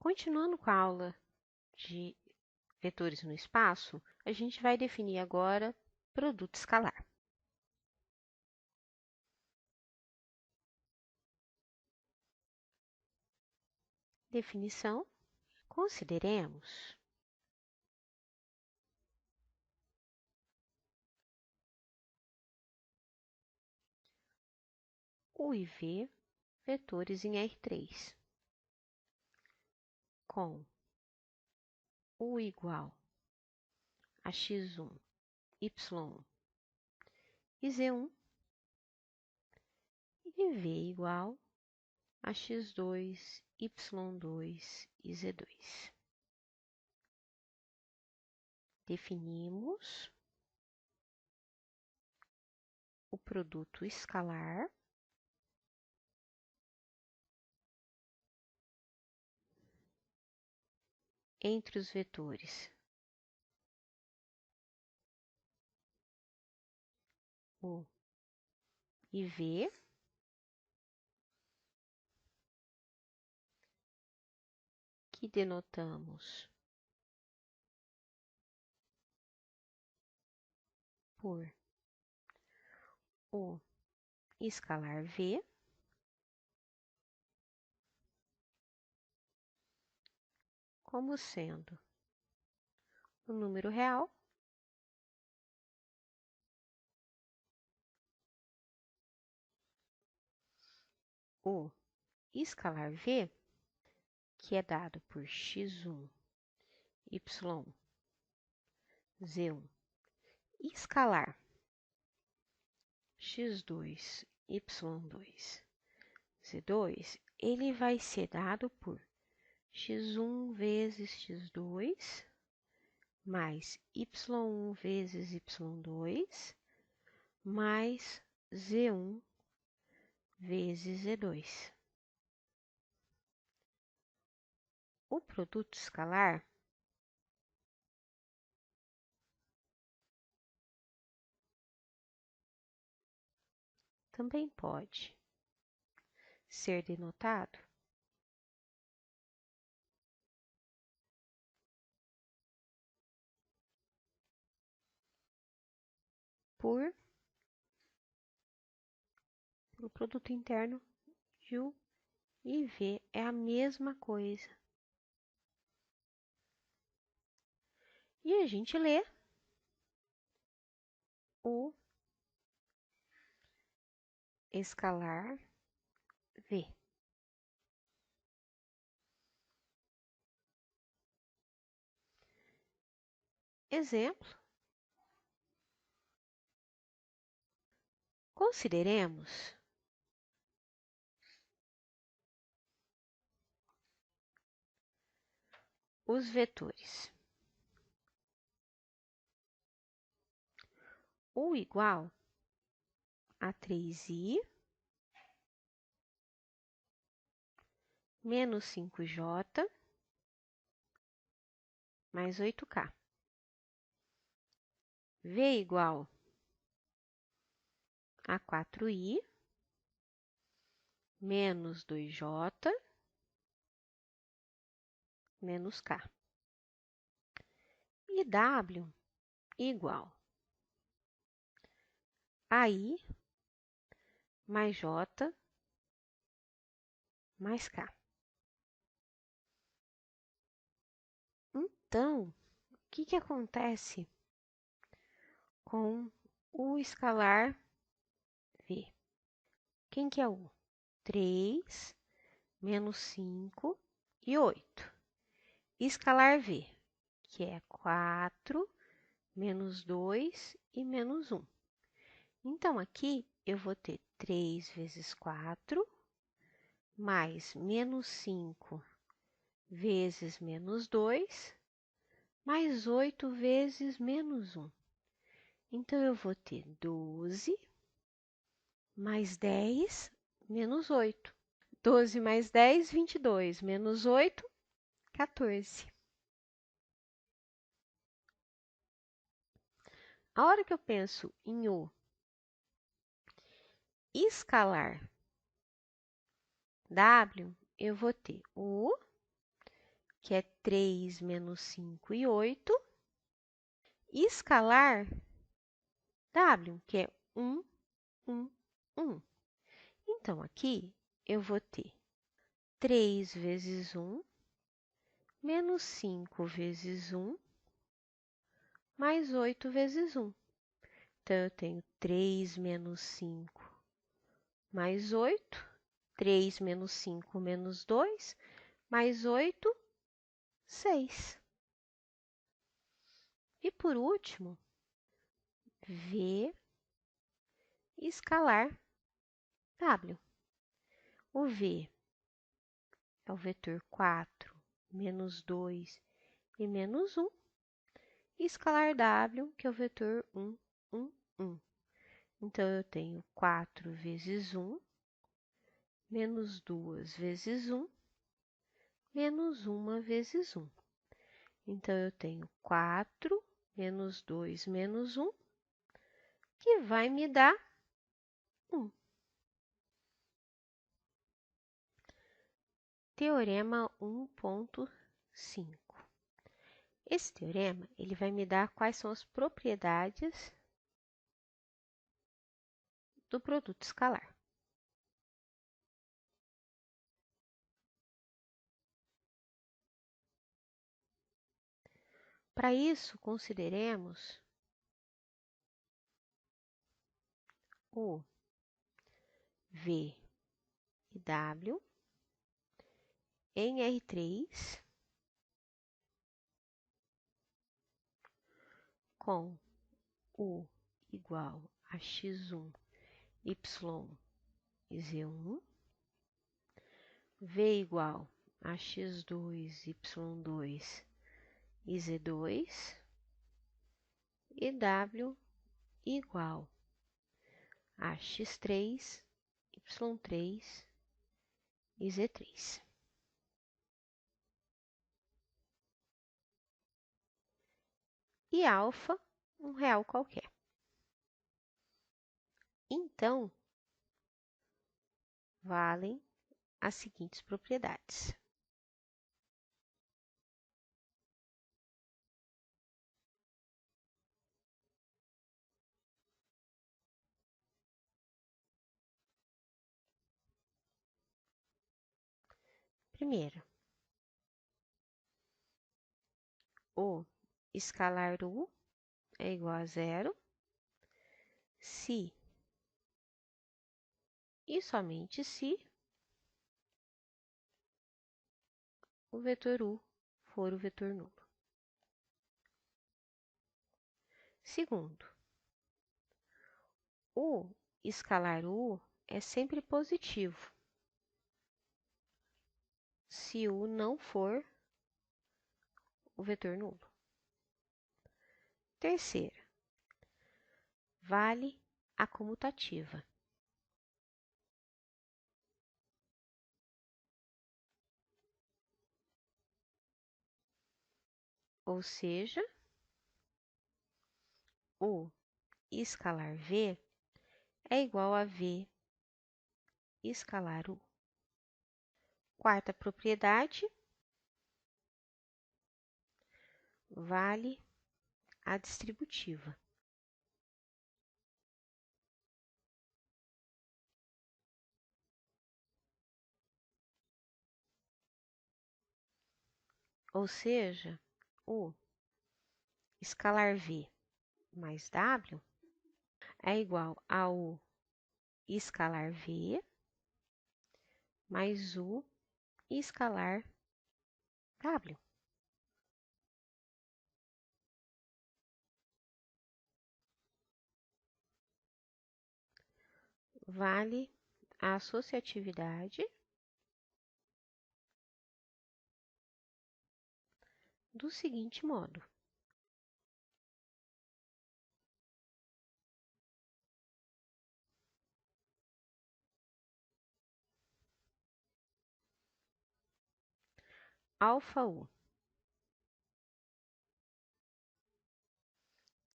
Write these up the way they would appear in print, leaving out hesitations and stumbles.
Continuando com a aula de vetores no espaço, a gente vai definir agora produto escalar. Definição: consideremos U e V vetores em R3 com U igual a x1, y1 e z1 e V igual a x2, y2 e z2. Definimos o produto escalar entre os vetores U e V, que denotamos por o escalar V, como sendo o número real o escalar V, que é dado por x1, y1, z1, e escalar x2, y2, z2, ele vai ser dado por x1 vezes x2, mais y1 vezes y2, mais z1 vezes z2. O produto escalar também pode ser denotado por o produto interno de U e V é a mesma coisa. E a gente lê o escalar V. Exemplo: consideremos os vetores U igual a 3i menos 5j mais 8k. V igual a 4i menos 2j menos k. E W igual a I mais J mais K. Então, o que acontece com o escalar V? Quem que é U? 3, menos 5 e 8. Escalar V, que é 4, menos 2 e menos 1. Então, aqui eu vou ter 3 vezes 4, mais menos 5 vezes menos 2, mais 8 vezes menos 1. Então, eu vou ter 12 mais 10 menos 8. 12 mais 10, 22, menos 8, 14. A hora que eu penso em U escalar W, eu vou ter U que é 3 menos 5 e 8, e escalar W, que é 1, 1, 1. Então, aqui eu vou ter 3 vezes 1, menos 5 vezes 1, mais 8 vezes 1. Então, eu tenho 3 menos 5 mais 8, 3 menos 5 menos 2, mais 8, 6. E por último, V escalar W. O V é o vetor 4, menos 2 e menos 1. E escalar W, que é o vetor 1, 1, 1. Então, eu tenho 4 vezes 1, menos 2 vezes 1, menos 1 vezes 1. Então, eu tenho 4 menos 2 menos 1, que vai me dar 1. Teorema 1.5. Esse teorema ele vai me dar quais são as propriedades do produto escalar. Para isso, consideremos o V e W em R3 com U igual a x1, y e z1, V igual a x2, y2 e z2, e W igual a x3, y3 e z3. E alfa, um real qualquer. Então, valem as seguintes propriedades. Primeiro, o escalar U é igual a zero se e somente se o vetor U for o vetor nulo. Segundo, o escalar U é sempre positivo se U não for o vetor nulo. Terceiro, vale a comutativa. Ou seja, o escalar V é igual a V escalar U. Quarta propriedade, vale a distributiva. Ou seja, o escalar V mais W é igual ao escalar V mais U escalar W. Vale a associatividade do seguinte modo. Alfa U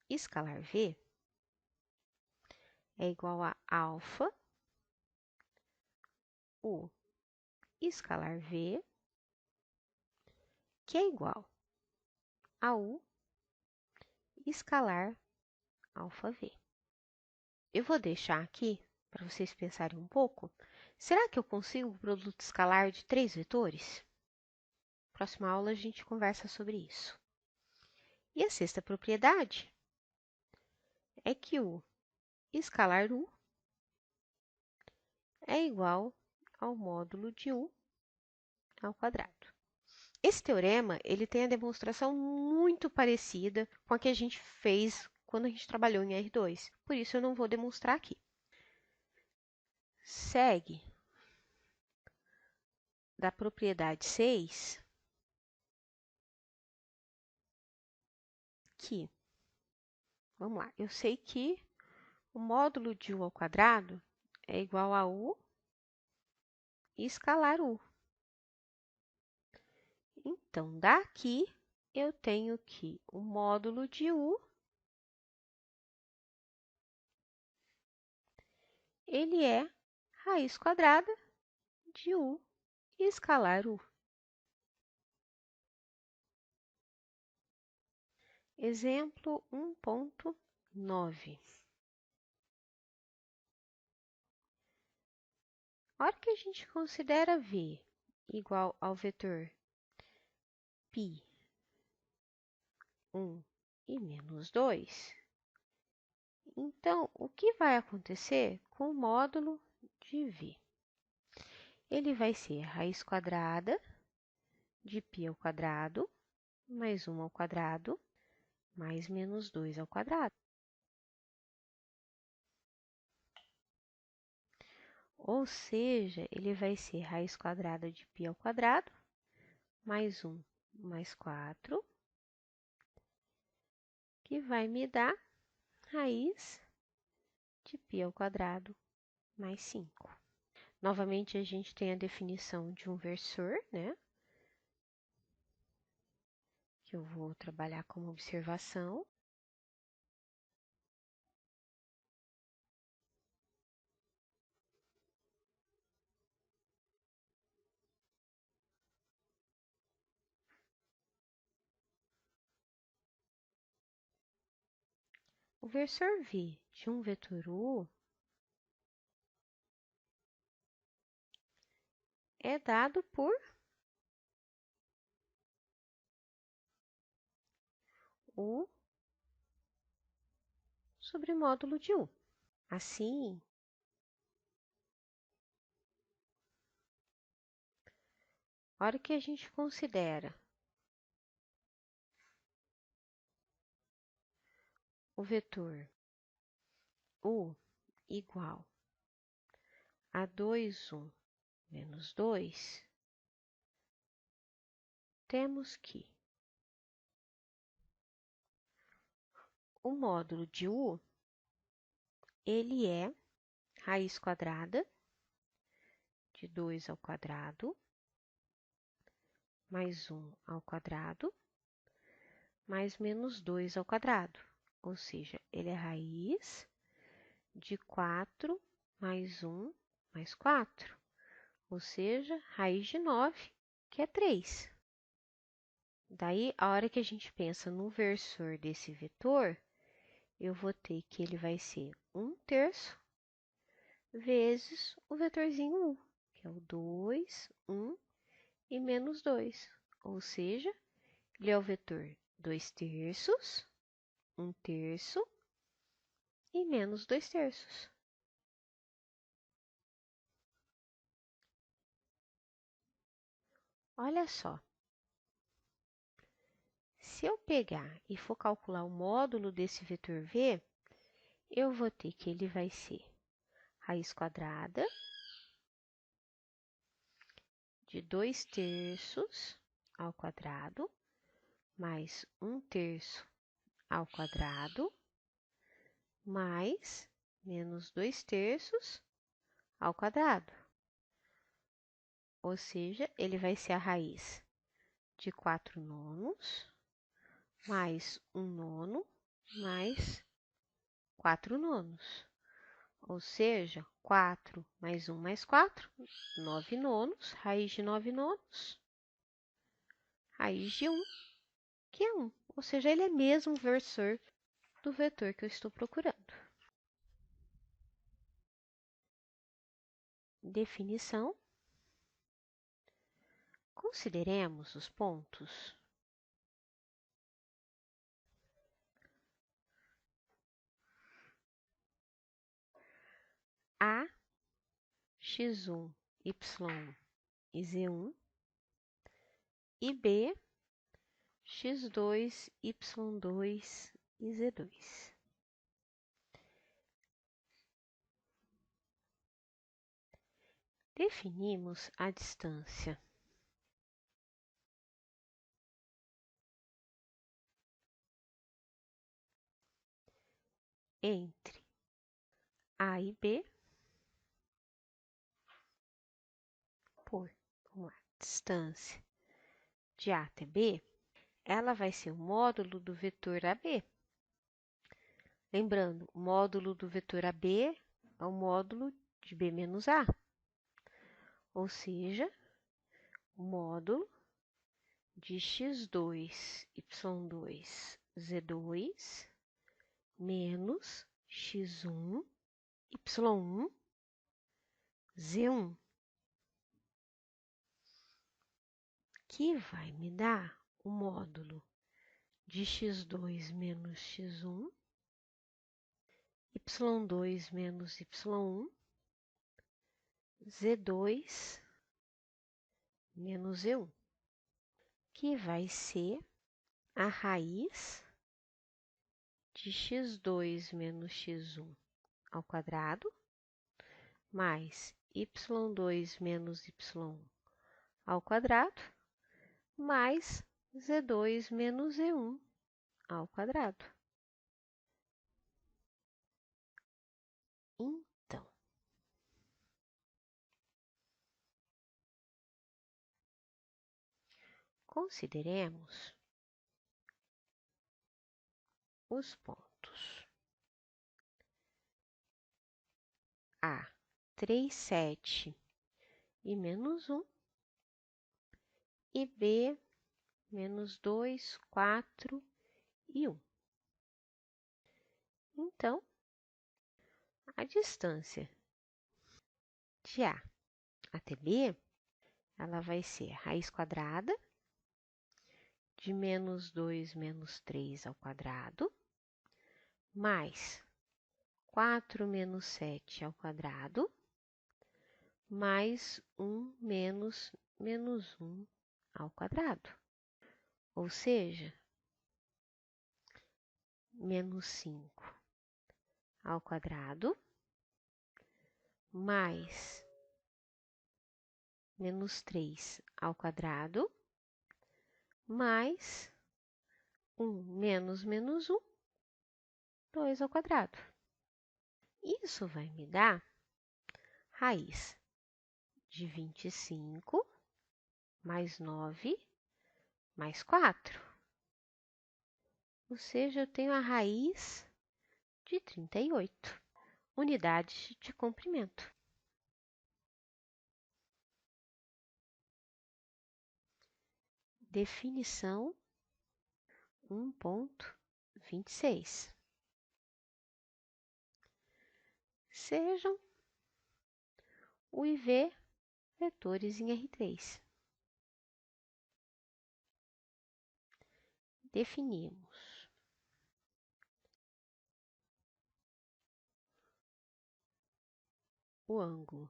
escalar V é igual a alfa U escalar V, que é igual a U escalar alfa-V. Eu vou deixar aqui para vocês pensarem um pouco. Será que eu consigo um produto escalar de 3 vetores? Próxima aula a gente conversa sobre isso. E a sexta propriedade é que U escalar U é igual ao módulo de U ao quadrado. Esse teorema ele tem a demonstração muito parecida com a que a gente fez quando a gente trabalhou em R2. Por isso, eu não vou demonstrar aqui. Segue da propriedade 6 que, vamos lá, eu sei que o módulo de U ao quadrado é igual a U escalar U. Então, daqui eu tenho que o módulo de U ele é raiz quadrada de U escalar U. Exemplo 1.9. A hora que a gente considera V igual ao vetor π, 1 e menos 2, então, o que vai acontecer com o módulo de V? Ele vai ser raiz quadrada de π ao quadrado, mais 1 ao quadrado, mais menos 2 ao quadrado. Ou seja, ele vai ser raiz quadrada de π ao quadrado, mais 1 mais 4, que vai me dar raiz de π ao quadrado mais 5. Novamente, a gente tem a definição de um versor, né? Que eu vou trabalhar como observação. O versor V de um vetor U é dado por U sobre módulo de U. Assim, a hora que a gente considera o vetor U igual a 2, 1 menos 2, temos que o módulo de U ele é raiz quadrada de 2 ao quadrado, mais 1 ao quadrado, mais menos 2 ao quadrado. Ou seja, ele é raiz de 4 mais 1 mais 4. Ou seja, raiz de 9, que é 3. Daí, a hora que a gente pensa no versor desse vetor, eu vou ter que ele vai ser 1/3 vezes o vetorzinho U, que é o 2, 1 e menos 2. Ou seja, ele é o vetor 2/3, 1/3 e menos 2/3. Olha só. Se eu pegar e for calcular o módulo desse vetor V, eu vou ter que ele vai ser raiz quadrada de 2/3 ao quadrado, mais 1/3 ao quadrado, mais menos 2/3 ao quadrado. Ou seja, ele vai ser a raiz de 4/9, mais 1/9, mais 4/9. Ou seja, 4 mais 1 mais 4, 9/9, raiz de 9/9, raiz de 1, que é 1. Ou seja, ele é mesmo o versor do vetor que eu estou procurando. Definição. Consideremos os pontos A, x1, y e z1 e B, x2, y2 e z2. Definimos a distância entre A e B por uma distância de A até B, ela vai ser o módulo do vetor AB. Lembrando, o módulo do vetor AB é o módulo de B menos A, ou seja, o módulo de x2, y2, z2 menos x1, y1, z1, que vai me dar o módulo de x2 menos x1, y2 menos y1, z2 menos z1, que vai ser a raiz de x2 menos x1 ao quadrado, mais y2 menos y1 ao quadrado, mais z2 menos z1 ao quadrado. Então, consideremos os pontos A, 3, 7 e menos 1, e B, menos 2, 4 e 1. Então, a distância de A até B, ela vai ser raiz quadrada de menos 2 menos 3 ao quadrado, mais 4 menos 7 ao quadrado, mais 1 menos menos 1 ao quadrado. Ou seja, menos 5 ao quadrado, mais menos 3 ao quadrado, mais 1 menos menos 1, 2 ao quadrado. Isso vai me dar raiz de 25 mais 9 mais 4. Ou seja, eu tenho a raiz de 38 unidades de comprimento. Definição 1.26. Sejam U e V vetores em R3. Definimos o ângulo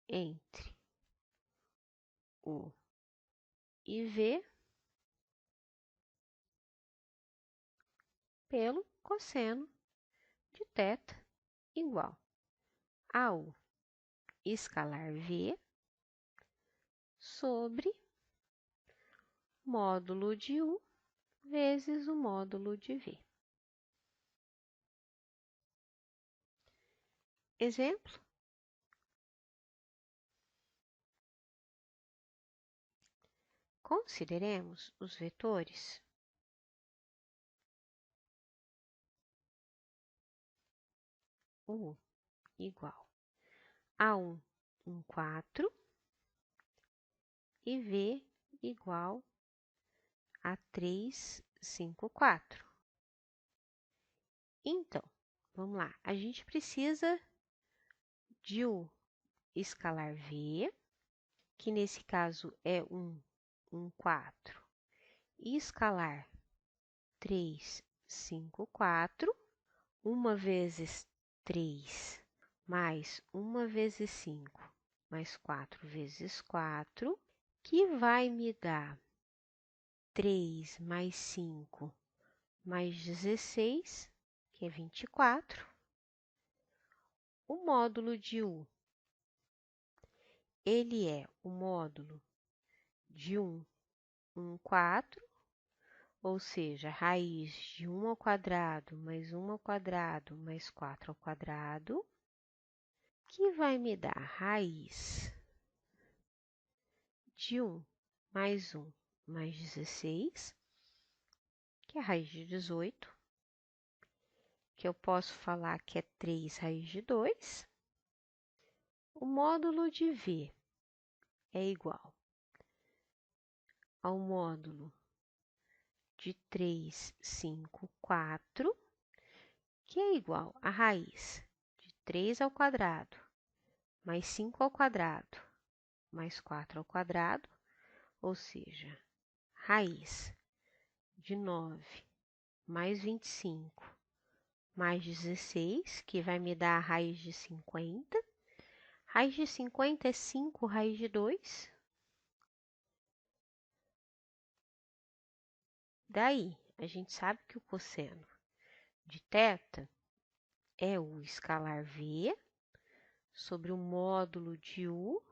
entre U e V pelo cosseno de θ igual a U escalar V sobre módulo de U vezes o módulo de V. Exemplo. Consideremos os vetores U igual a 1, 4, e V igual a 3, 5, 4. Então, vamos lá. A gente precisa de o escalar V, que nesse caso é 1, 4, e escalar 3, 5, 4. 1 vezes 3 mais 1 vezes 5 mais 4 vezes 4, que vai me dar 3 mais 5 mais 16, que é 24. O módulo de U, ele é o módulo de 1, 4, ou seja, raiz de 1 ao quadrado mais 1 ao quadrado mais 4 ao quadrado, que vai me dar raiz de 1 mais 1 mais 16, que é a raiz de 18, que eu posso falar que é 3 raiz de 2. O módulo de V é igual ao módulo de 3, 5, 4, que é igual a raiz de 3 ao quadrado mais 5 ao quadrado mais 4 ao quadrado, ou seja, raiz de 9 mais 25 mais 16, que vai me dar a raiz de 50. Raiz de 50 é 5 raiz de 2. Daí, a gente sabe que o cosseno de θ é o escalar V sobre o módulo de U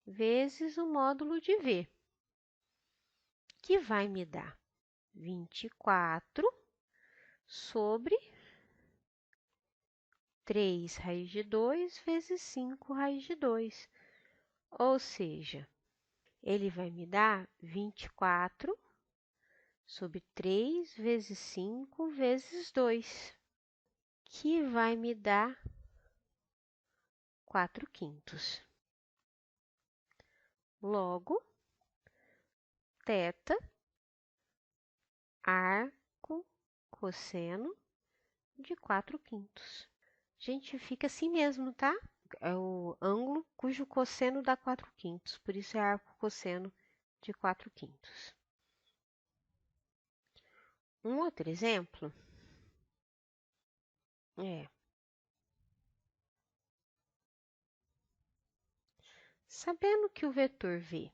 vezes o módulo de V, que vai me dar 24 sobre 3 raiz de 2 vezes 5 raiz de 2. Ou seja, ele vai me dar 24 sobre 3 vezes 5 vezes 2, que vai me dar 4/5. Logo, θ, arco cosseno de 4/5. Gente, fica assim mesmo, tá? É o ângulo cujo cosseno dá 4/5, por isso é arco cosseno de 4/5. Um outro exemplo é: sabendo que o vetor V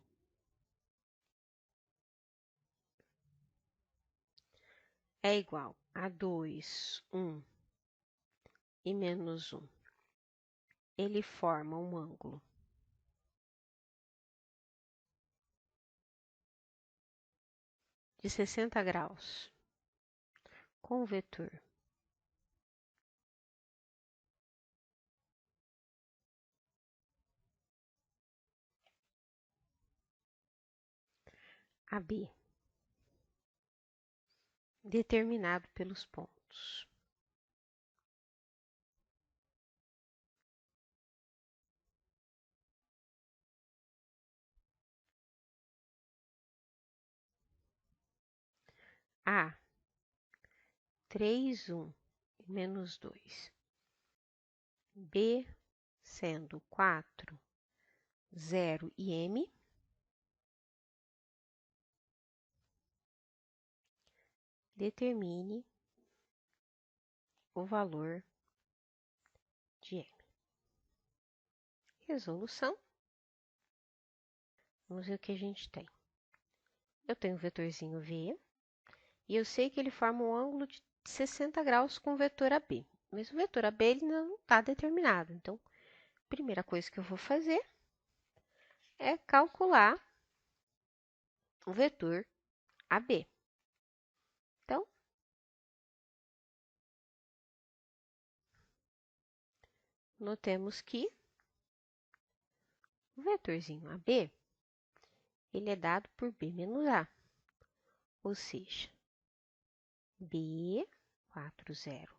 é igual a 2, 1 e menos 1, ele forma um ângulo de 60 graus com o vetor AB, determinado pelos pontos A, 3, 1 e menos 2, B, sendo 4, 0 e M, determine o valor de M. Resolução. Vamos ver o que a gente tem. Eu tenho o vetorzinho V e eu sei que ele forma um ângulo de 60 graus com o vetor AB. Mas o vetor AB ele não está determinado. Então, a primeira coisa que eu vou fazer é calcular o vetor AB. Então, notemos que o vetorzinho AB ele é dado por B menos A, ou seja, B, 4, 0,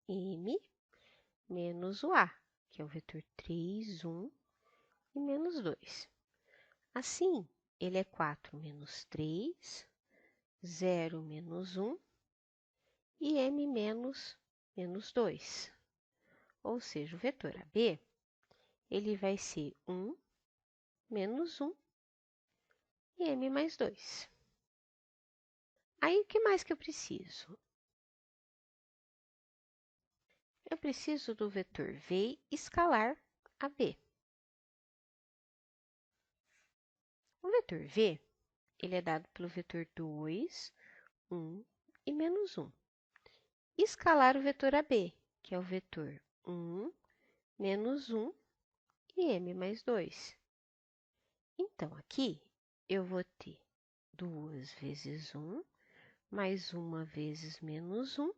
M, menos o A, que é o vetor 3, 1 e menos 2. Assim, ele é 4 menos 3, 0 menos 1 e m menos 2. Ou seja, o vetor AB, ele vai ser 1 menos 1 e m mais 2. Aí, o que mais que eu preciso? Eu preciso do vetor V escalar AB. O vetor V, ele é dado pelo vetor 2, 1 e menos 1. Escalar o vetor AB, que é o vetor 1, menos 1 e m mais 2. Então, aqui, eu vou ter 2 vezes 1, mais 1 vezes menos 1,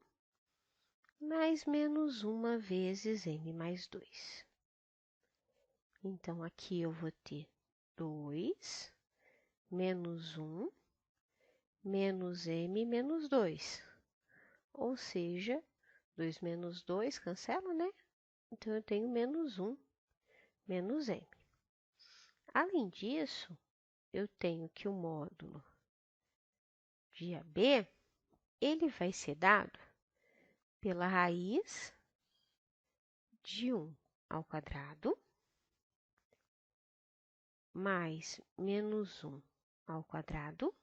mais menos 1 vezes m mais 2. Então, aqui eu vou ter 2 menos 1 menos m menos 2. Ou seja, 2 menos 2 cancela, né? Então, eu tenho menos 1 menos m. Além disso, eu tenho que o módulo de AB, ele vai ser dado pela raiz de 1 ao quadrado mais menos 1 ao quadrado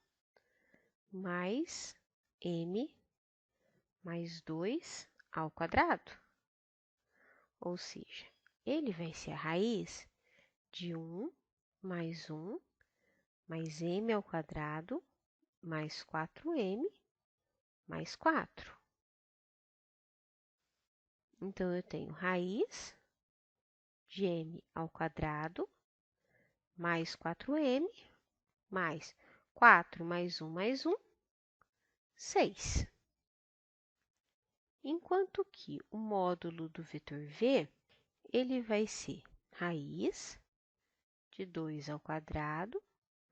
mais m mais 2 ao quadrado. Ou seja, ele vai ser a raiz de 1 mais 1 mais m ao quadrado mais 4m mais 4. Então, eu tenho raiz de m ao quadrado mais 4m mais 4 mais 1 mais 1, 6. Enquanto que o módulo do vetor V, ele vai ser raiz de 2 ao quadrado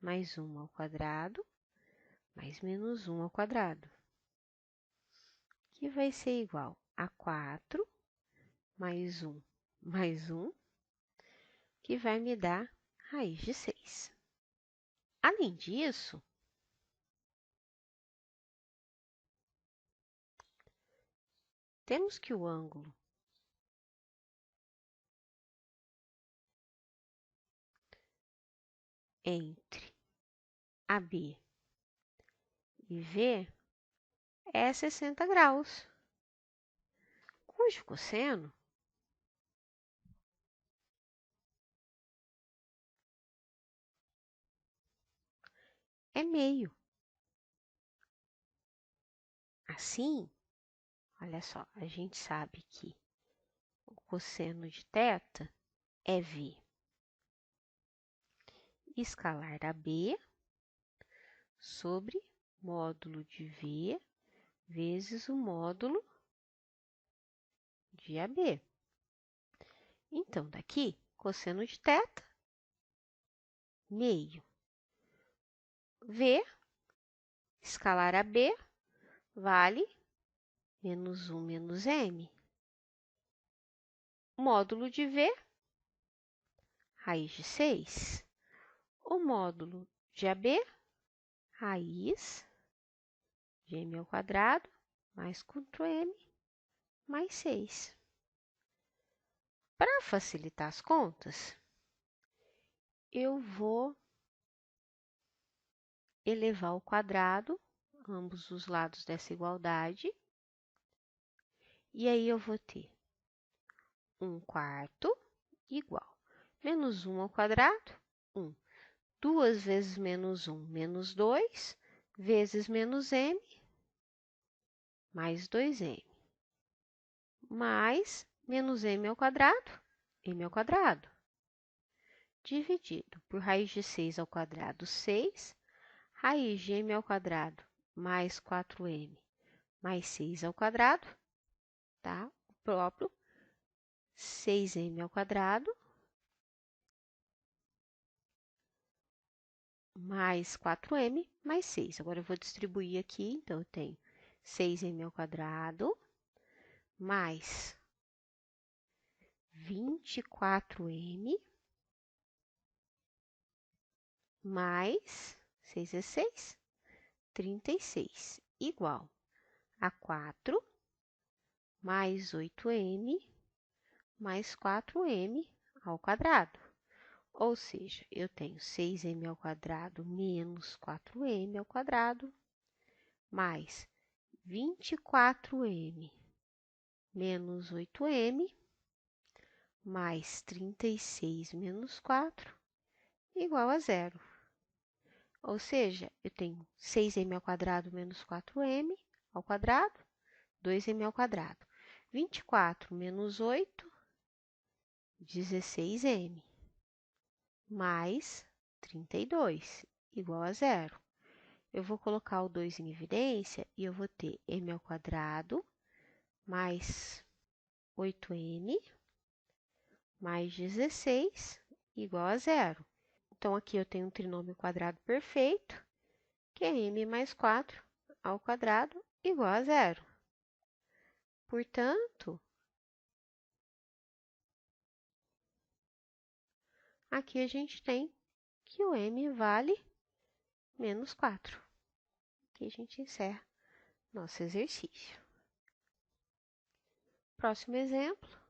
mais 1 ao quadrado mais menos 1 ao quadrado, que vai ser igual a 4 mais 1 mais 1, que vai me dar raiz de 6. Além disso, temos que o ângulo entre AB e V é 60 graus, cujo cosseno é meio. Assim, olha só, a gente sabe que o cosseno de θ é V. Escalar AB sobre módulo de V vezes o módulo de AB. Então, daqui, cosseno de θ, meio. V, escalar AB, vale menos 1 menos m. Módulo de V, raiz de 6. O módulo de AB, raiz de m ao quadrado mais 4m mais 6. Para facilitar as contas, eu vou elevar ao quadrado ambos os lados dessa igualdade. E aí, eu vou ter 1/4 igual menos 1 ao quadrado, 1. 2 vezes menos 1, menos 2, vezes menos m, mais 2m, mais menos m ao quadrado, m ao quadrado, dividido por raiz de 6 ao quadrado, 6, raiz de m ao quadrado mais 4m mais 6 ao quadrado, tá? O próprio 6m ao quadrado mais 4m mais 6. Agora, eu vou distribuir aqui, então, eu tenho 6m ao quadrado mais 24m mais 6 vezes 6, 36, igual a 4 mais 8m mais 4m ao quadrado. Ou seja, eu tenho 6m ao quadrado menos 4m ao quadrado, mais 24m menos 8m, mais 36 menos 4, igual a zero. Ou seja, eu tenho 6m ao quadrado menos 4m ao quadrado, 2m ao quadrado. 24 menos 8, 16m, mais 32, igual a zero. Eu vou colocar o 2 em evidência e eu vou ter m ao quadrado mais 8m mais 16 igual a zero. Então, aqui eu tenho um trinômio quadrado perfeito, que é m mais 4 ao quadrado igual a zero. Portanto, aqui a gente tem que o m vale menos 4. Aqui a gente encerra nosso exercício. Próximo exemplo.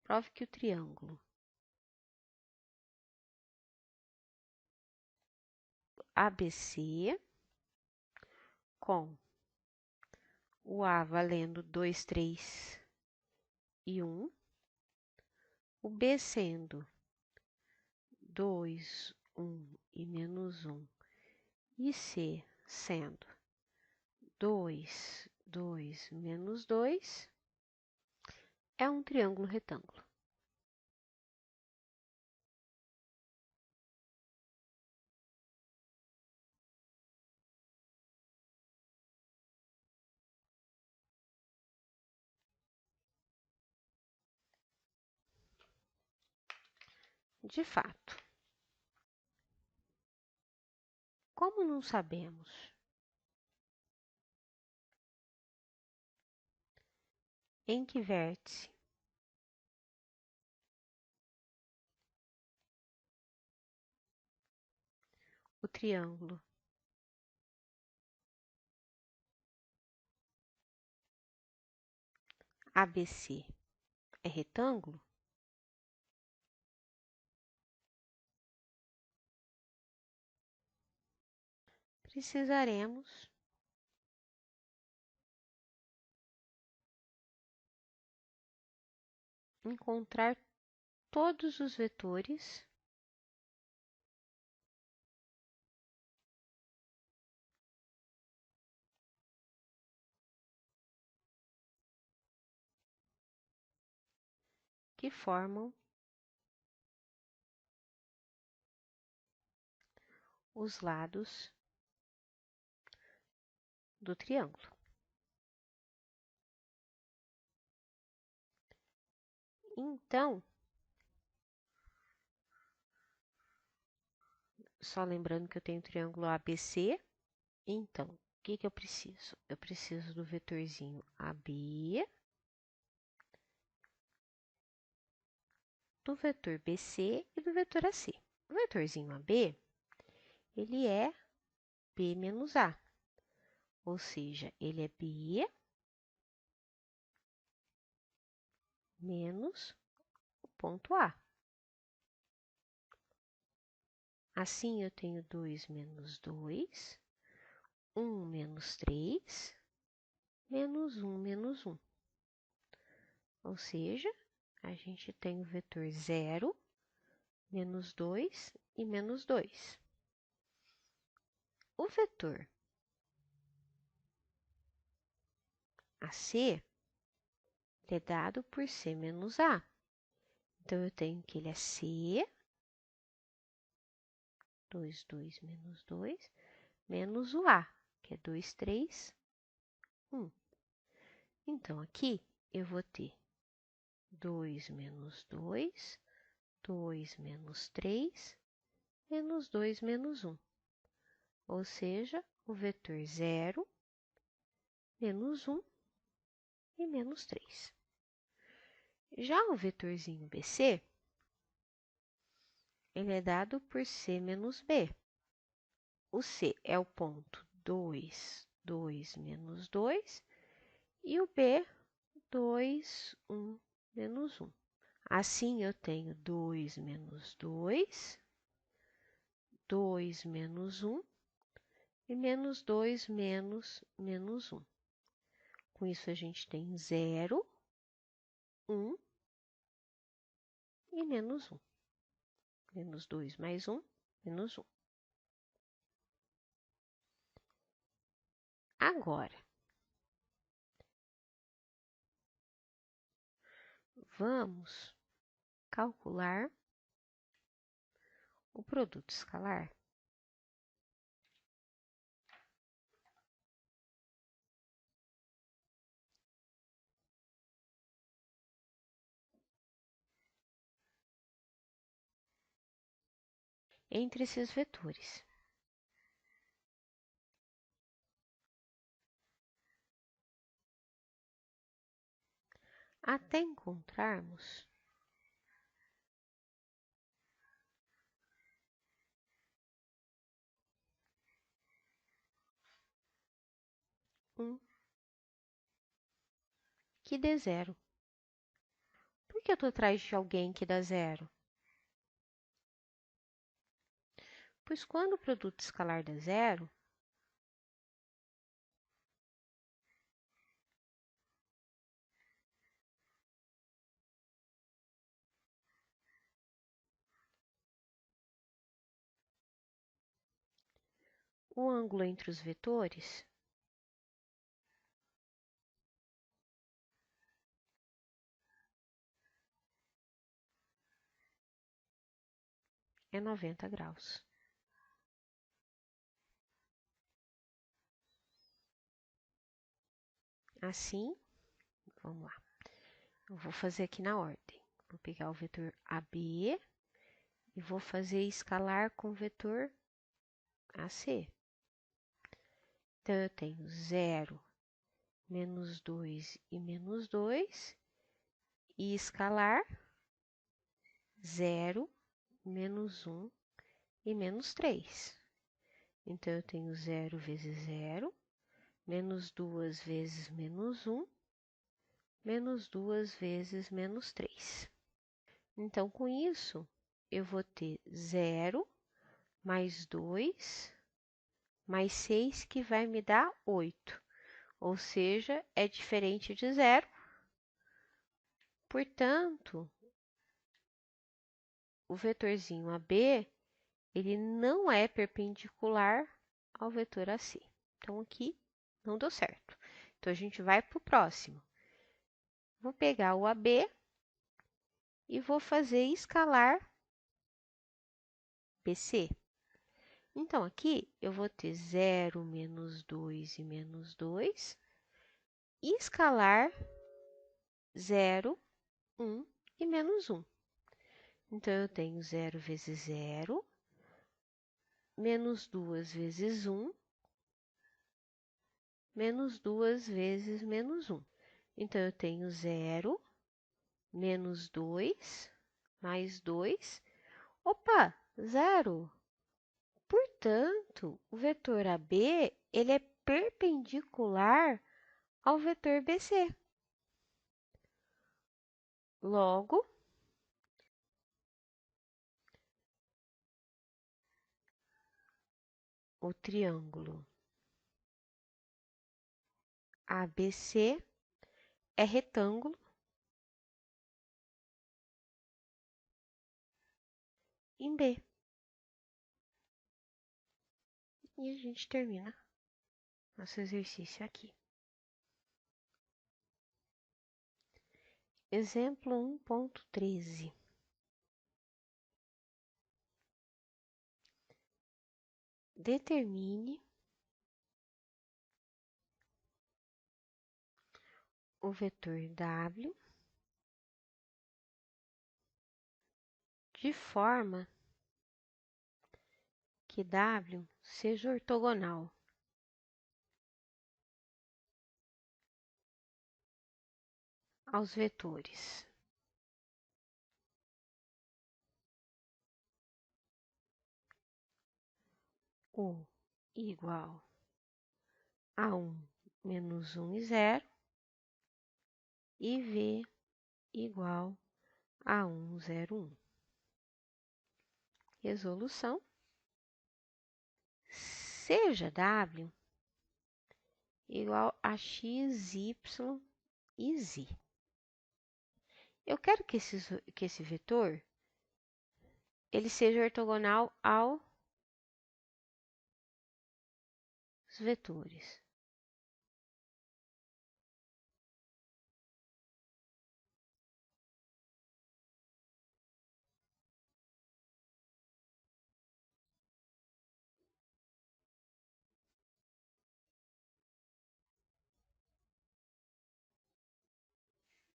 Prove que o triângulo ABC com o A valendo 2, 3 e 1, o B sendo 2, 1 e menos 1, e C sendo 2, 2 menos 2, é um triângulo retângulo. De fato, como não sabemos em que vértice o triângulo ABC é retângulo, precisaremos encontrar todos os vetores que formam os lados do triângulo. Então, só lembrando que eu tenho o triângulo ABC, então, o que eu preciso? Eu preciso do vetorzinho AB, do vetor BC e do vetor AC. O vetorzinho AB, ele é B menos A, ou seja, ele é B menos o ponto A. Assim, eu tenho 2 menos 2, 1 menos 3, menos 1 menos 1. Ou seja, a gente tem o vetor 0, menos 2 e menos 2. O vetor AC é dado por C menos A. Então, eu tenho que ele é C, 2, 2 menos 2, menos o A, que é 2, 3, 1. Então, aqui eu vou ter 2 menos 2, 2 menos 3, menos 2 menos 1. Ou seja, o vetor 0, menos 1 e menos 3. Já o vetorzinho BC, ele é dado por C menos B. O C é o ponto 2, 2 menos 2, e o B, 2, 1 menos 1. Assim, eu tenho 2 menos 2, 2 menos 1 e menos 2 menos 1. Com isso, a gente tem 0, 1 e menos 1. Menos 2 mais 1, menos 1. Agora, vamos calcular o produto escalar. Entre esses vetores. Até encontrarmos um que dê zero. Por que eu estou atrás de alguém que dá zero? Pois quando o produto escalar dá zero, o ângulo entre os vetores é 90 graus. Assim, vamos lá. Eu vou fazer aqui na ordem. Vou pegar o vetor AB e vou fazer escalar com o vetor AC. Então, eu tenho 0, menos 2 e menos 2. E escalar 0, menos 1 e menos 3. Então, eu tenho 0 vezes 0, menos 2 vezes menos 1, menos 2 vezes menos 3. Então, com isso, eu vou ter 0 mais 2 mais 6, que vai me dar 8. Ou seja, é diferente de zero. Portanto, o vetorzinho AB, ele não é perpendicular ao vetor AC. Então, aqui não deu certo. Então, a gente vai para o próximo. Vou pegar o AB e vou fazer escalar BC. Então, aqui eu vou ter 0, menos 2 e menos 2. E escalar 0, 1 e menos 1. Então, eu tenho 0 vezes 0, menos 2 vezes 1, menos 2 vezes menos 1. Então, eu tenho 0, menos 2, mais 2. Opa, 0. Portanto, o vetor AB, ele é perpendicular ao vetor BC. Logo, o triângulo ABC é retângulo em B. E a gente termina nosso exercício aqui. Exemplo 1.13. Determine o vetor W de forma que W seja ortogonal aos vetores U igual a 1 menos 1 e 0 e V igual a 1, 0, 1. Resolução. Seja W igual a x, y e z. Eu quero que esse vetor ele seja ortogonal aos vetores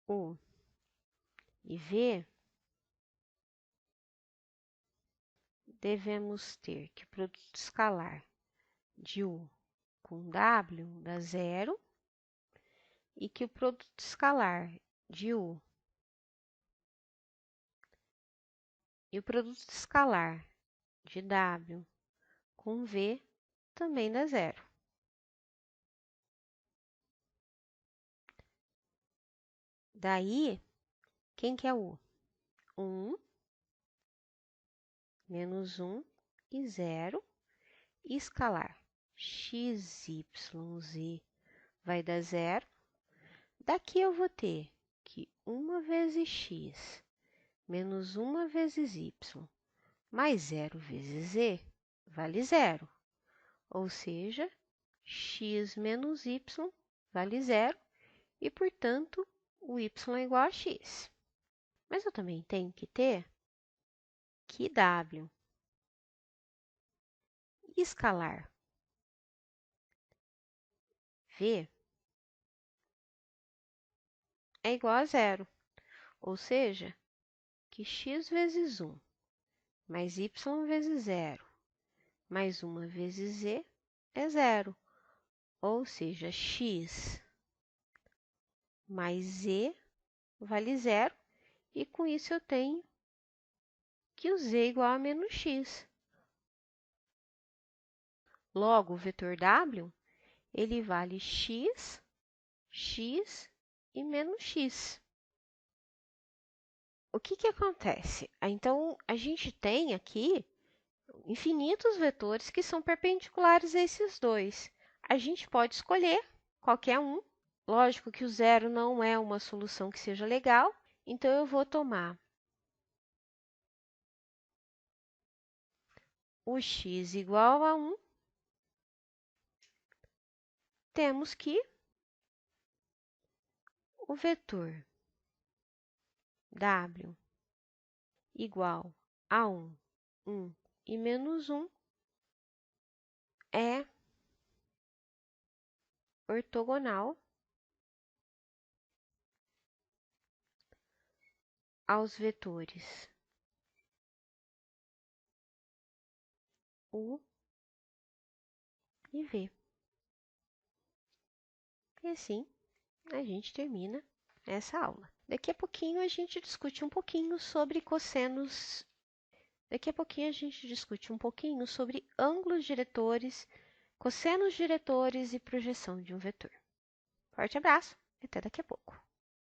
U e V. Devemos ter que o produto escalar de U com W dá zero e que o produto escalar de U e o produto escalar de W com V também dá zero. Daí, quem que é U? 1, menos 1 e 0. E escalar x, y, z vai dar zero. Daqui eu vou ter que 1 vezes x menos 1 vezes y mais 0 vezes z vale zero. Ou seja, x menos y vale zero e, portanto, o y é igual a x. Mas eu também tenho que ter que w escalar v é igual a zero. Ou seja, que x vezes 1 mais y vezes 0 mais 1 vezes z é zero. Ou seja, x mais z vale zero. E com isso eu tenho que o z é igual a menos x. Logo, o vetor w ele vale x, x e menos x. O que acontece? Então, a gente tem aqui infinitos vetores que são perpendiculares a esses dois. A gente pode escolher qualquer um. Lógico que o zero não é uma solução que seja legal, então eu vou tomar o x igual a 1. Temos que o vetor w igual a 1, 1 e menos 1 é ortogonal aos vetores U e V. E assim a gente termina essa aula. Daqui a pouquinho a gente discute um pouquinho sobre cossenos. Daqui a pouquinho a gente discute um pouquinho sobre ângulos diretores, cossenos diretores e projeção de um vetor. Forte abraço e até daqui a pouco.